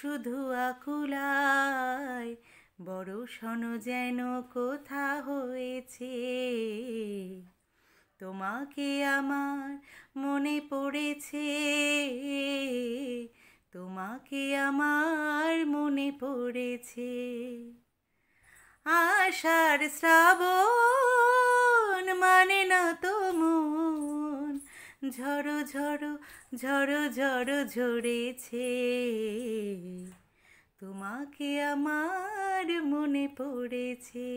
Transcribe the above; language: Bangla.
শুধু আকুলায় বড় শন যেন কোথা হয়েছে। তোমাকে আমার মনে পড়েছে, তোমাকে আমার মনে পড়েছে। আষাঢ় শ্রাবণ মানে না তো মন, ঝড়ো ঝড়ো ঝড়ো ঝড়ো ঝরেছে। তোমাকে আমার মনে পড়েছে।